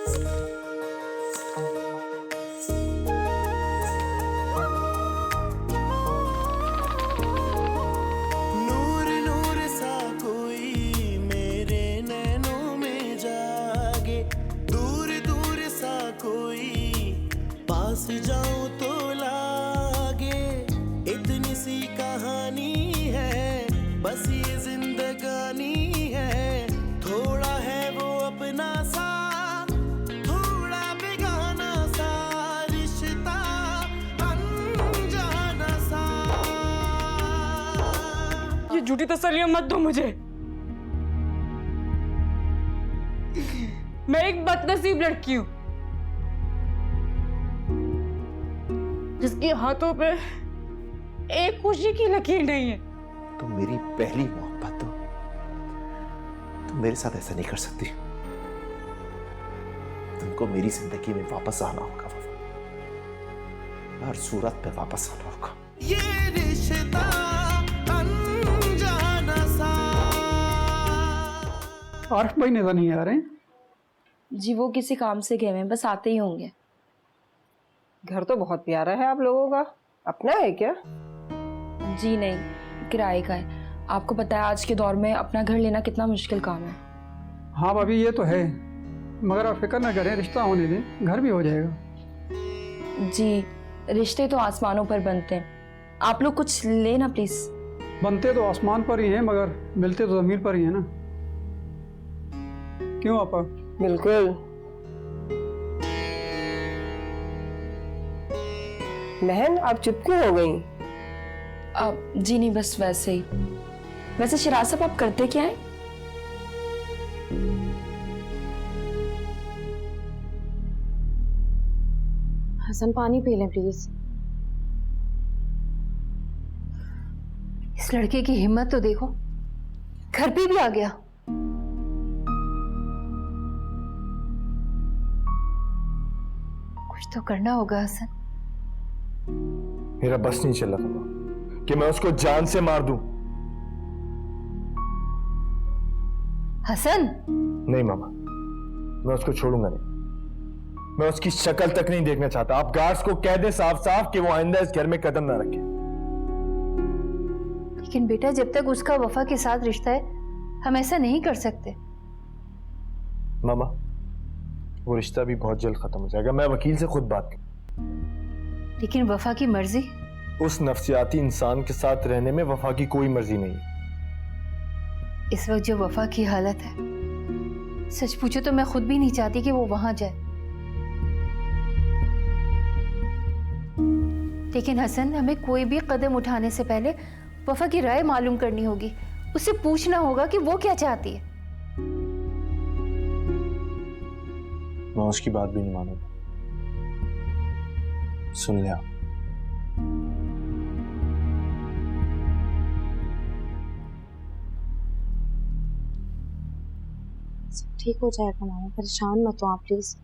नूर नूर सा कोई मेरे नैनों में जागे, दूर दूर सा कोई पास जाऊं तो लागे। इतनी सी कहानी है, बस ये जिंदगानी है। थोड़ा है वो अपना सा, थोड़ा बेगाना सा, रिश्ता अनजाना सा। ये झूठी तसल्लियां मत दो मुझे। मैं एक बदनसीब लड़की हूं जिसके हाथों पे एक खुशी की लकीर नहीं है। तुम मेरी पहली मोहब्बत हो, तुम मेरे साथ ऐसा नहीं कर सकती। तुमको मेरी जिंदगी में वापस आना होगा वफा, हर सूरत पे वापस आना होगा। ये रिश्ता अनजाना सा। आरिफ भाई नजर नहीं आ रहे हैं। जी वो किसी काम से गए हैं, बस आते ही होंगे। घर तो बहुत प्यारा है आप लोगों का, अपना है क्या? जी नहीं, किराए का है। आपको पता है आज के दौर में अपना घर लेना कितना मुश्किल काम है। हाँ भाभी ये तो है, मगर आप फिक्र ना करें, रिश्ता होने दें, घर भी हो जाएगा। जी रिश्ते तो आसमानों पर बनते हैं, आप लोग कुछ लेना प्लीज। बनते तो आसमान पर ही हैं, मगर मिलते तो जमीन पर ही है ना। क्यों आपा? बिल्कुल। बहन आप चुप क्यों हो गई? जी नहीं, बस वैसे ही। वैसे शिराज साहब आप करते क्या है? हसन पानी पी लें प्लीज। इस लड़के की हिम्मत तो देखो, घर पे भी आ गया। कुछ तो करना होगा हसन। मेरा बस नहीं चल रहा था कि मैं उसको जान से मार दूं। हसन नहीं मामा, मैं उसको छोड़ूंगा नहीं। मैं उसकी शक्ल तक नहीं देखना चाहता। आप गार्ड्स को कह दें साफ साफ कि वो आइंदा इस घर में कदम ना रखे। लेकिन बेटा जब तक उसका वफा के साथ रिश्ता है हम ऐसा नहीं कर सकते। मामा वो रिश्ता भी बहुत जल्द खत्म हो जाएगा। मैं वकील से खुद बात करूं। लेकिन वफा की मर्जी? उस नफसियाती इंसान के साथ रहने में वफा की कोई मर्जी नहीं है। इस वक्त जो वफा की हालत है, सच पूछो तो मैं खुद भी नहीं चाहती कि वो वहां जाए। लेकिन हसन हमें कोई भी कदम उठाने से पहले वफा की राय मालूम करनी होगी। उससे पूछना होगा कि वो क्या चाहती है। मैं उसकी बात भी नहीं मानूंगा। सुन लिया। ठीक हो जाएगा मामा, परेशान मत हो आप प्लीज।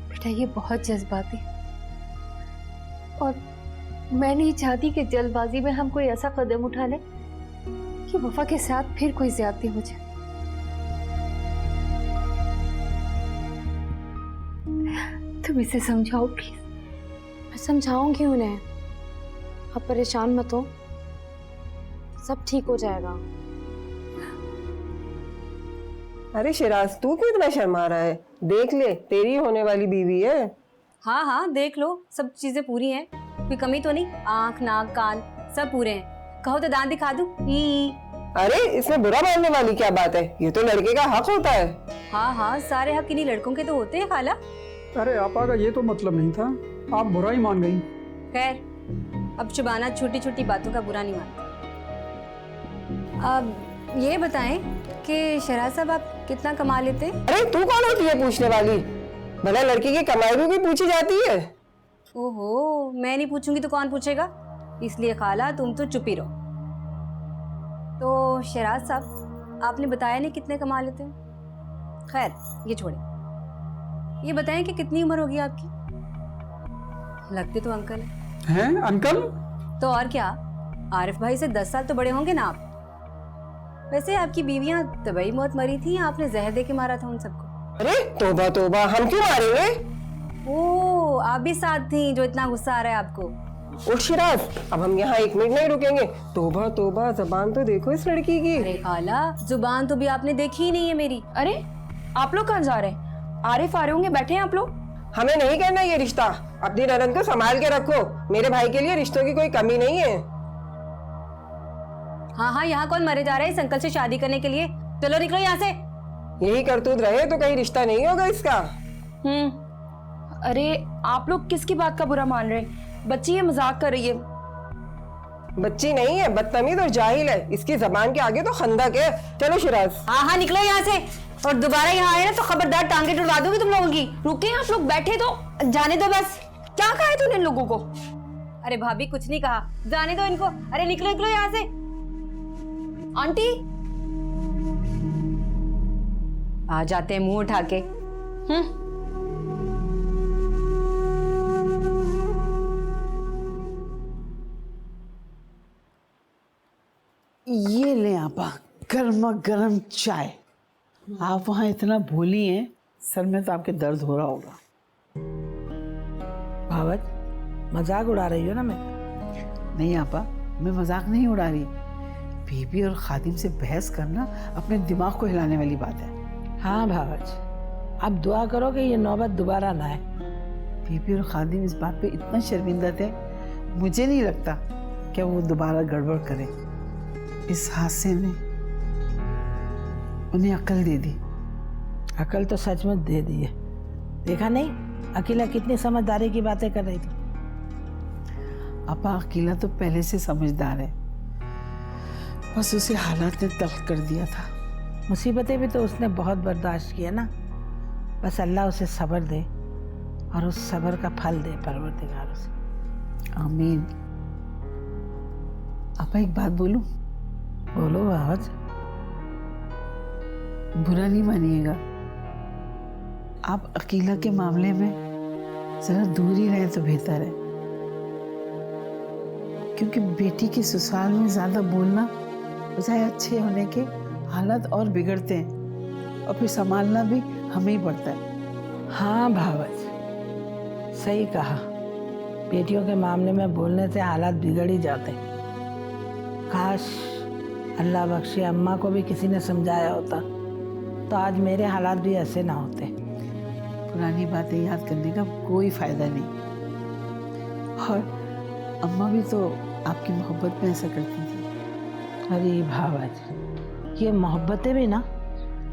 बेटा ये बहुत जज्बाती और मैं नहीं चाहती कि जल्दबाजी में हम कोई ऐसा कदम उठा लें कि वफा के साथ फिर कोई ज्यादती हो जाए। तुम इसे समझाओ प्लीज। मैं समझाऊंगी उन्हें, आप परेशान मत हो, सब ठीक हो जाएगा। अरे शिराज तू क्यों इतना शर्मा रहा है? देख ले तेरी होने वाली बीवी है। हाँ हाँ देख लो, सब चीजें पूरी हैं, कोई कमी तो नहीं। आँख नाक कान सब पूरे हैं। कहो तो दांत दिखा दूं? अरे इसमें बुरा मानने वाली क्या बात है? ये तो लड़के का हक होता है। हाँ हाँ सारे हक इन्हीं लड़कों के तो होते हैं खाला। अरे आपा का ये तो मतलब नहीं था, आप बुरा ही मान गई। खैर अब शुबाना छोटी छोटी बातों का बुरा नहीं मानता। अब ये बताएं कि शहराज साहब आप कितना कमा लेते हैं? अरे तू कौन होती है पूछने वाली? भला लड़की की कमाई भी कोई पूछी जाती है? ओहो मैं नहीं पूछूंगी तो कौन पूछेगा, इसलिए खाला तुम तो चुप ही रहो। तो शहराज साहब आपने बताया नहीं कितने कमा लेते हैं। खैर ये छोड़े, ये बताएं कि कितनी उम्र होगी आपकी? लगते तो अंकल हैं। अंकल? तो और क्या, आरिफ भाई से 10 साल तो बड़े होंगे ना आप। वैसे आपकी बीवियां तबई मौत मरी थी या आपने जहर दे के मारा था उन सबको? अरे तोबा तोबा, हम क्यों मारेंगे? ओ, आप भी साथ थी जो इतना गुस्सा आ रहा है आपको? उठ शिराज, अब हम यहाँ 1 मिनट नहीं रुकेंगे। तोबा तोबा, जबान तो देखो इस लड़की की। अरे खाला, जुबान तो भी आपने देखी ही नहीं है मेरी। अरे आप लोग कहाँ जा रहे हैं? आरिफ आ रहे होंगे, बैठे हैं आप लोग। हमें नहीं करना ये रिश्ता, अपनी ननद को संभाल के रखो। मेरे भाई के लिए रिश्तों की कोई कमी नहीं है। हाँ हाँ, यहाँ कौन मरे जा रहा है इस अंकल से शादी करने के लिए? चलो निकलो यहाँ से। यही करतूत रहे तो कहीं रिश्ता नहीं होगा इसका। अरे आप लोग किसकी बात का बुरा मान रहे हैं? बच्ची ये मजाक कर रही है। बच्ची नहीं है, बदतमीज और जाहिल है। इसकी जबान के आगे तो खंदक है। चलो शिराज। हाँ हाँ निकलो यहाँ से, और दोबारा यहाँ आए ना तो खबरदार टांगे टुटवा दूंगी तुम लोगों की। रुके आप लोग, बैठे तो जाने दो बस। क्या कहा है तूने इन लोगों को? अरे भाभी कुछ नहीं कहा, जाने दो इनको। अरे निकलो निकलो यहाँ से। आंटी आ जाते हैं मुंह उठा के। ये ले आपा, गर्मा गर्म चाय। आप वहाँ इतना भोली हैं, सर में तो आपके दर्द हो रहा होगा। भावत, मजाक उड़ा रही हो ना? मैं नहीं आपा, मैं मजाक नहीं उड़ा रही। बीबी और खादिम से बहस करना अपने दिमाग को हिलाने वाली बात है। हाँ भावत, अब दुआ करो कि ये नौबत दोबारा ना आए। बीबी और खादिम इस बात पे इतना शर्मिंदा थे, मुझे नहीं लगता कि वो दोबारा गड़बड़ करे। इस हादसे ने उन्हें अकल दे दी। अकल तो सचमुच दे दी है। देखा नहीं अकेला कितनी समझदारी की बातें कर रही थी। अपा अकेला तो पहले से समझदार है, बस उसे हालात ने तल्ख कर दिया था। मुसीबतें भी तो उसने बहुत बर्दाश्त किया ना। बस अल्लाह उसे सब्र दे और उस सब्र का फल दे परवरदिगार उसे। आमीन। अपा एक बात बोलूं? बोलो भावत। बुरा नहीं मानिएगा, आप अकेला के मामले में जरा दूर ही रहे तो बेहतर है, क्योंकि बेटी के ससुराल में ज्यादा बोलना बजाय अच्छे होने के हालात और बिगड़ते हैं, और फिर संभालना भी हमें ही पड़ता है। हाँ भावत, सही कहा। बेटियों के मामले में बोलने से हालात बिगड़ ही जाते। काश अल्लाह बख्शे अम्मा को भी किसी ने समझाया होता तो आज मेरे हालात भी ऐसे ना होते। पुरानी बातें याद करने का कोई फायदा नहीं। और अम्मा भी तो आपकी मोहब्बत में ऐसा करती थी। अरे भावत, ये मोहब्बतें भी ना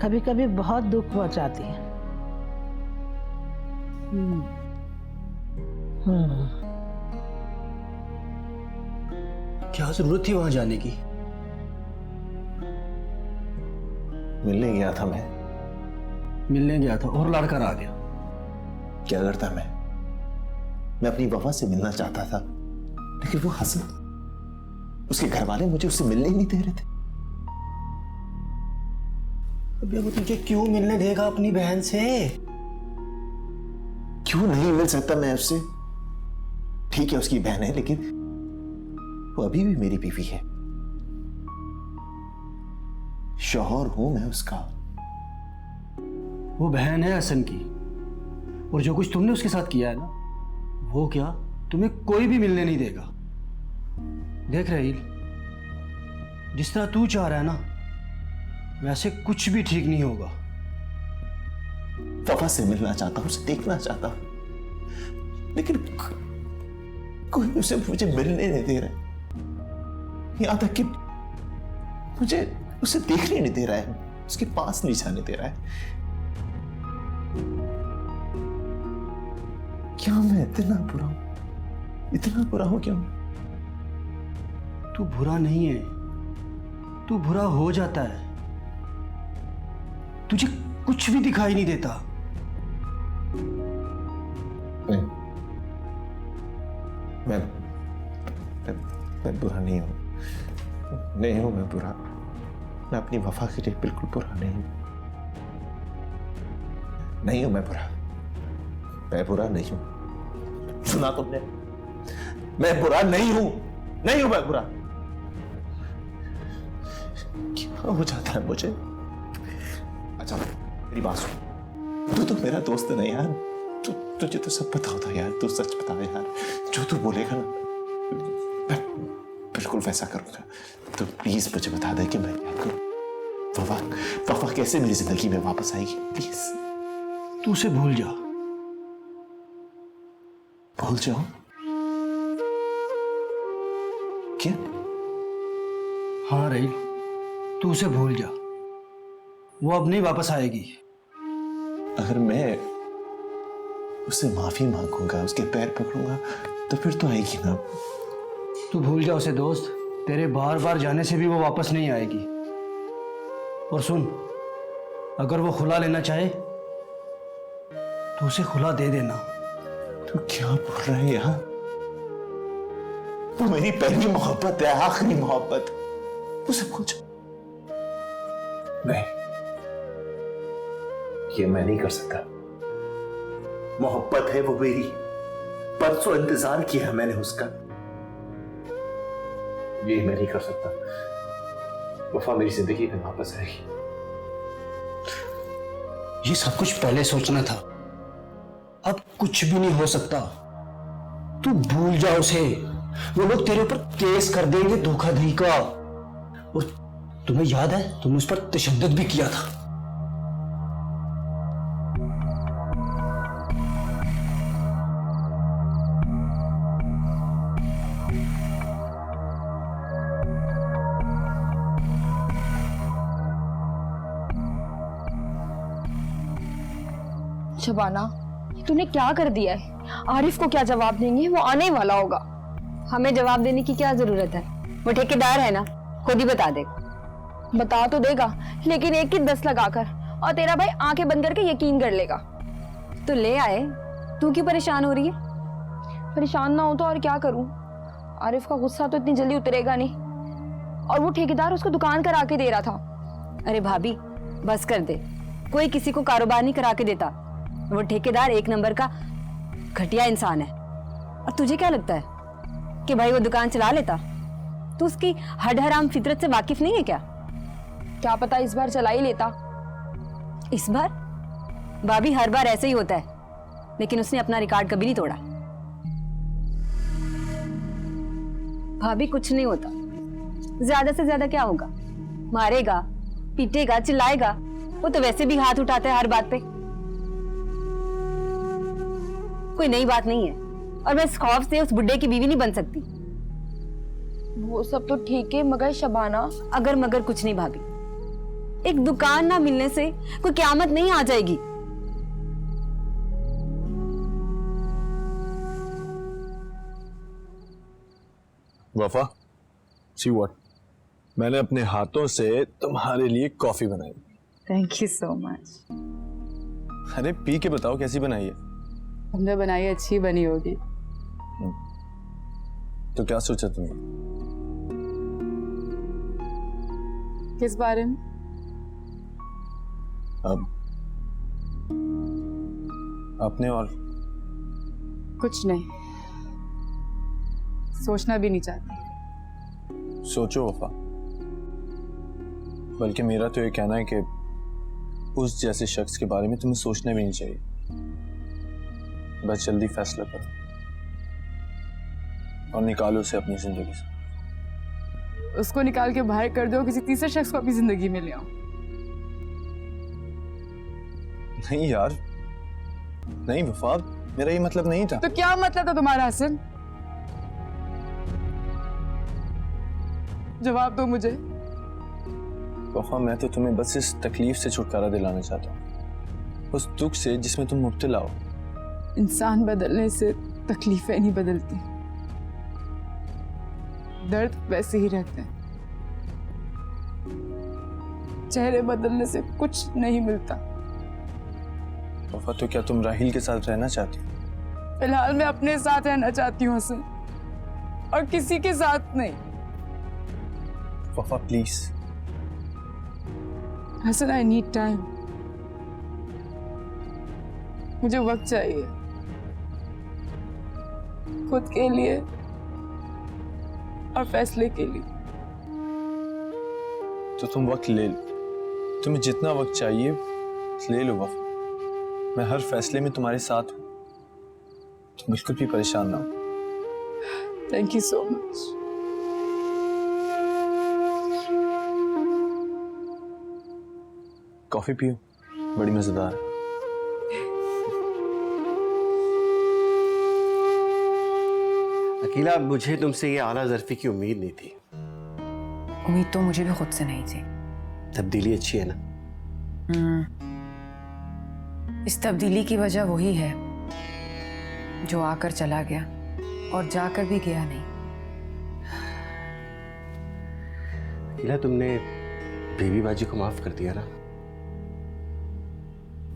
कभी कभी बहुत दुख पहुंचाती हैं। क्या जरूरत थी वहां जाने की? मिलने गया था मैं। मिलने गया था और लड़कर आ गया। क्या करता मैं अपनी वफा से मिलना चाहता था, लेकिन वो हसन, उसके घर वाले मुझे उससे मिलने ही नहीं दे रहे थे। अबे वो तुझे क्यों मिलने देगा अपनी बहन से? क्यों नहीं मिल सकता मैं उससे? ठीक है उसकी बहन है, लेकिन वो अभी भी मेरी बीवी है। शौहर हूं मैं उसका। वो बहन है हसन की, और जो कुछ तुमने उसके साथ किया है ना, वो क्या तुम्हें कोई भी मिलने नहीं देगा। देख रहील, जिस तरह तू चाह रहा है ना, वैसे कुछ भी ठीक नहीं होगा। वफा से मिलना चाहता हूं, उसे देखना चाहता हूं, लेकिन कोई उसे मुझे मिलने नहीं दे रहा। यहां तक कि मुझे उसे देखने नहीं दे रहा है, उसके पास नहीं जाने दे रहा है। क्या मैं इतना बुरा हूं? इतना बुरा हूं क्यों? तू बुरा नहीं है, तू बुरा हो जाता है। तुझे कुछ भी दिखाई नहीं देता। मैं बुरा नहीं हूं। नहीं हूं मैं बुरा। मैं अपनी वफा के लिए बिल्कुल बुरा नहीं हूं। नहीं हूं मैं बुरा। मैं बुरा नहीं हूं। सुना तुमने? मैं बुरा नहीं हूं। नहीं हूं मैं बुरा। क्या हो जाता है मुझे? अच्छा मेरी बात सुन। तू तो मेरा दोस्त है ना यार, तुझे तो सब पता होता है यार, तू सच बता यार, जो तू बोलेगा ना मैं बिल्कुल वैसा करूंगा। तो प्लीज मुझे बता दे कि मैं क्या करूं। वफा कैसे मेरी जिंदगी में वापस आएगी, प्लीज। तू उसे भूल जा। भूल जाओ? क्या? हाँ रहील, तू उसे भूल जा, वो अब नहीं वापस आएगी। अगर मैं उससे माफी मांगूंगा, उसके पैर पकड़ूंगा, तो फिर तो आएगी ना। तू भूल जा उसे दोस्त, तेरे बार बार जाने से भी वो वापस नहीं आएगी। और सुन, अगर वो खुला लेना चाहे तो उसे खुला दे देना। तू क्या बोल रहा है यार? वो मेरी पहली मोहब्बत है, आखिरी मोहब्बत, उसे भूल जा। नहीं, ये मैं नहीं कर सकता। मोहब्बत है वो मेरी, परसों इंतजार किया मैंने उसका, ये मैं नहीं कर सकता। वफा मेरी जिंदगी में वापस आएगी। ये सब कुछ पहले सोचना था, अब कुछ भी नहीं हो सकता। तू भूल जा उसे, वो लोग तेरे ऊपर केस कर देंगे धोखाधड़ी का। और तुम्हें याद है, तुमने उस पर तशद्दुद भी किया था। शबाना, तूने क्या कर दिया है? आरिफ को क्या जवाब देंगे? वो आने ही वाला होगा। हमें जवाब देने की क्या जरूरत है? वो ठेकेदार है ना, खुद ही बता देगा। बता तो देगा, लेकिन एक की 10 लगाकर, और तेरा भाई आंखें बंद करके यकीन कर लेगा। तो ले आए, तू क्यों परेशान हो रही है? परेशान ना हो तो और क्या करूं? आरिफ का गुस्सा तो इतनी जल्दी उतरेगा नहीं, और वो ठेकेदार उसको दुकान करा के दे रहा था। अरे भाभी, बस कर दे, कोई किसी को कारोबार नहीं करा के देता। वो ठेकेदार एक नंबर का घटिया इंसान है। और तुझे क्या लगता है कि भाई वो दुकान चला लेता? तू उसकी हड हराम फितरत से वाकिफ नहीं है क्या? क्या पता इस बार चला ही लेता। इस बार? भाभी, हर बार ऐसे ही होता है, लेकिन उसने अपना रिकॉर्ड कभी नहीं तोड़ा। भाभी, कुछ नहीं होता, ज्यादा से ज्यादा क्या होगा? मारेगा, पीटेगा, चिल्लाएगा, वो तो वैसे भी हाथ उठाता है हर बात पे। कोई नई बात नहीं है, और मैं इस खौफ से उस बुड्ढे की बीवी नहीं बन सकती। वो सब तो ठीक है, मगर शबाना। अगर मगर कुछ नहीं भाभी, एक दुकान ना मिलने से कोई क़यामत नहीं आ जाएगी। वफा, सी व्हाट, मैंने अपने हाथों से तुम्हारे लिए कॉफी बनाई। Thank you so much. अरे पी के बताओ कैसी बनाई है? हमने बनाई, अच्छी बनी होगी। तो क्या सोचा तुमने? किस बारे में? अब अपने और कुछ नहीं, सोचना भी नहीं चाहती। सोचो वफा, बल्कि मेरा तो ये कहना है कि उस जैसे शख्स के बारे में तुम्हें सोचना भी नहीं चाहिए। बस जल्दी फैसला करो और निकालो उसे अपनी जिंदगी से। उसको निकाल के बाहर कर दो, किसी तीसरे शख्स को अपनी जिंदगी में ले आओ। नहीं यार, नहीं वफा, मेरा ये मतलब नहीं था। तो क्या मतलब था तुम्हारा हसन? जवाब दो मुझे। वफा, मैं तो तुम्हें बस इस तकलीफ से छुटकारा दिलाना चाहता हूँ, उस दुख से जिसमें तुम मुब्तला हो। इंसान बदलने से तकलीफें नहीं बदलती, दर्द वैसे ही रहते हैं। चेहरे बदलने से कुछ नहीं मिलता। वफा, तो क्या तुम राहिल के साथ रहना चाहती हो? फिलहाल मैं अपने साथ रहना चाहती हूँ हसन, और किसी के साथ नहीं। Wafa please. Hasan, I need time, मुझे वक्त चाहिए, खुद के लिए और फैसले के लिए। तो तुम वक्त ले लो, तुम्हें जितना वक्त चाहिए ले लो वफा। मैं हर फैसले में तुम्हारे साथ हूं, तुम बिल्कुल भी परेशान ना हो। Thank you so much. Coffee पियो, बड़ी मजेदार है। अकीला, मुझे तुमसे ये आला ज़र्फ़ी की उम्मीद नहीं थी। उम्मीद तो मुझे भी खुद से नहीं थी। तब्दीली अच्छी है ना? इस तब्दीली की वजह वही है जो आकर चला गया और जाकर भी गया नहीं। अकीला, तुमने बीवी बाजी को माफ कर दिया ना?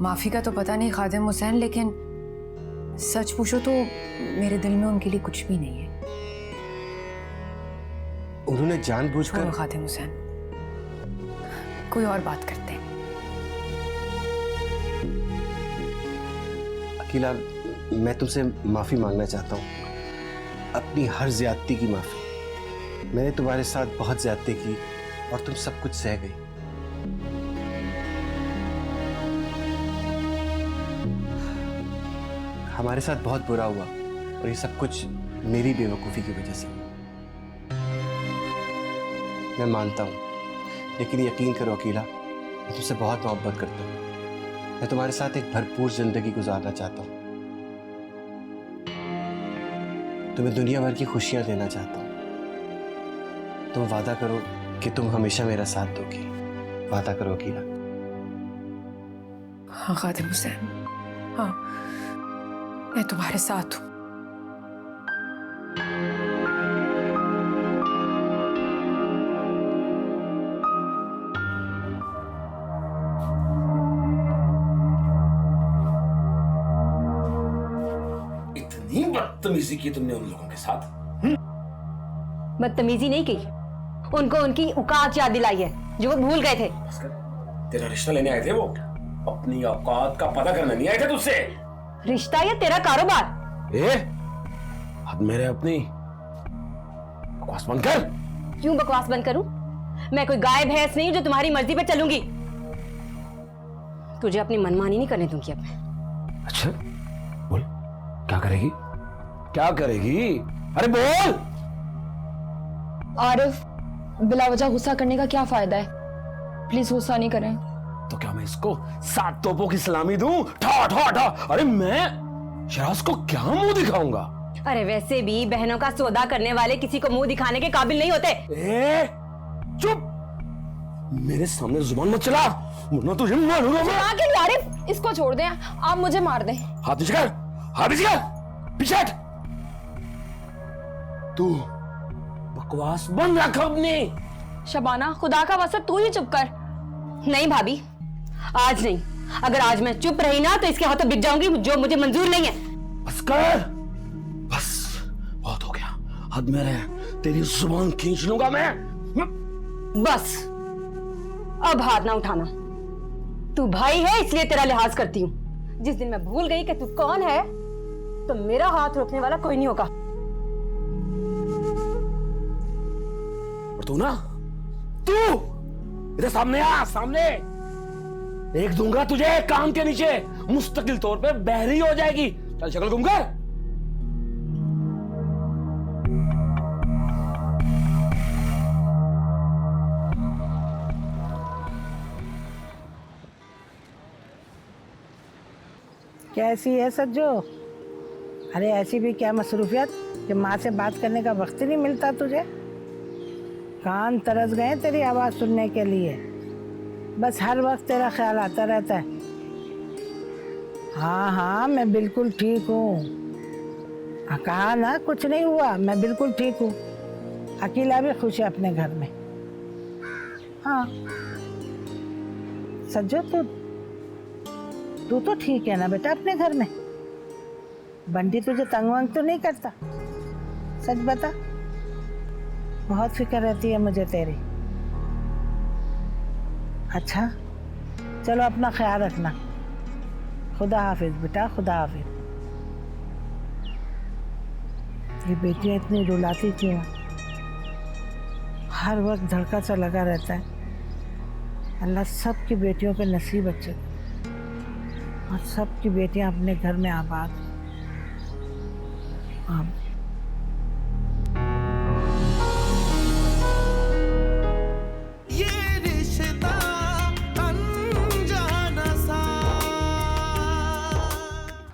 माफी का तो पता नहीं खादिम हुसैन, लेकिन सच पूछो तो मेरे दिल में उनके लिए कुछ भी नहीं है। उन्होंने जानबूझकर। छोड़ो खादिम हुसैन, कोई और बात करते हैं। अकीला, मैं तुमसे माफी मांगना चाहता हूँ, अपनी हर ज्यादती की माफी। मैंने तुम्हारे साथ बहुत ज्यादती की और तुम सब कुछ सह गई। हमारे साथ बहुत बुरा हुआ और ये सब कुछ मेरी बेवकूफ़ी की वजह से। मैं मानता हूँ, लेकिन यकीन करो अकीला, मैं तुमसे बहुत मोहब्बत करता हूँ। मैं तुम्हारे साथ एक भरपूर जिंदगी गुजारना चाहता हूँ। तुम्हें दुनिया भर की खुशियाँ देना चाहता हूँ। तुम वादा करो कि तुम हमेशा मेरा साथ दोगी। वादा करो अकीला। हाँ खादिम हुसैन, हाँ, मैं तुम्हारे साथ हूँ। इतनी बदतमीजी की तुमने उन लोगों के साथ? बदतमीजी नहीं की, उनको उनकी औकात याद दिलाई है जो वो भूल गए थे। तेरा रिश्ता लेने आए थे वो, अपनी औकात का पता करने नहीं आए थे तुझसे। रिश्ता या तेरा कारोबार? अब मेरे अपनी बकवास बंद कर। क्यों बकवास बंद करूं? मैं कोई गाय भैंस नहीं जो तुम्हारी मर्जी पे चलूंगी। तुझे अपनी मनमानी नहीं करने दूंगी अब मैं। अच्छा, बोल, क्या करेगी? क्या करेगी? अरे बोल। आरिफ, बिला वजह गुस्सा करने का क्या फायदा है? प्लीज गुस्सा नहीं करें। तो क्या मैं इसको 7 तोपों की सलामी दूं? ठा ठा ठा। अरे मैं शराज को क्या मुंह दिखाऊंगा? अरे वैसे भी बहनों का सौदा करने वाले किसी को मुंह दिखाने के काबिल नहीं होते। चुप, मेरे सामने जुबान मत चला, वरना तुझे मारूंगा मैं। आरिफ, इसको छोड़ दें, आप मुझे मार दें। हाथ पीछे कर, हाथ पीछे कर, पीछे हट। तू बकवास बंद रख अपनी। शबाना, खुदा का वास्ता तू ही चुप कर। नहीं भाभी, आज नहीं। अगर आज मैं चुप रही ना तो इसके हाथों बिक जाऊंगी, जो मुझे मंजूर नहीं है। बस कर, बस बहुत हो गया। हद मेरे, तेरी जुबान खींच लूंगा मैं। बस अब हाथ ना उठाना। तू भाई है इसलिए तेरा लिहाज करती हूँ। जिस दिन मैं भूल गई कि तू कौन है तो मेरा हाथ रोकने वाला कोई नहीं होगा। और तू ना, तू इधर सामने आ, सामने। एक दूंगा तुझे कान के नीचे, मुस्तकिल तौर पे बहरी हो जाएगी। चल शक्ल घूम कर। कैसी है सज्जो? अरे ऐसी भी क्या मसरूफियत कि माँ से बात करने का वक्त ही नहीं मिलता तुझे। कान तरस गए तेरी आवाज़ सुनने के लिए। बस हर वक्त तेरा ख्याल आता रहता है। हाँ हाँ, मैं बिल्कुल ठीक हूँ। कहा ना, कुछ नहीं हुआ, मैं बिल्कुल ठीक हूँ। अकेला भी खुश है अपने घर में। हाँ सज्जो, तू तो ठीक है ना बेटा अपने घर में? बंटी तुझे तंग वंग तो नहीं करता? सच बता। बहुत फिक्र रहती है मुझे तेरी। अच्छा चलो, अपना ख्याल रखना। खुदा हाफिज बेटा, खुदा हाफिज। ये बेटियां इतनी रुलाती क्यों? हर वक्त धड़का सा लगा रहता है। अल्लाह सब की बेटियों पे नसीब अच्छे। और सबकी बेटियां अपने घर में आबाद। अब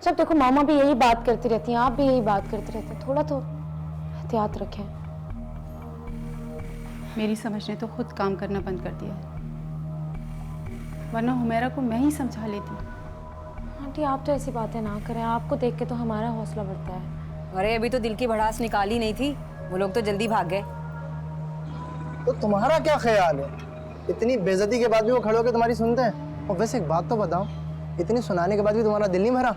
जब देखो मामा भी यही बात करती रहती हैं, आप भी यही बात करते रहते हैं, थोड़ा तो एहतियात रखें। मेरी समझ ने तो खुद काम करना बंद कर दिया है, वरना हुमैरा को मैं ही समझा लेती। आंटी आप तो ऐसी बातें ना करें, आपको देख के तो हमारा हौसला बढ़ता है। अरे अभी तो दिल की भड़ास निकाली नहीं थी, वो लोग तो जल्दी भाग गए। तो तुम्हारा क्या ख्याल है? इतनी बेइज्जती के बाद भी वो खड़े होकर तुम्हारी सुनते हैं? और वैसे एक बात तो बताओ, इतनी सुनाने के बाद भी तुम्हारा दिल नहीं भरा?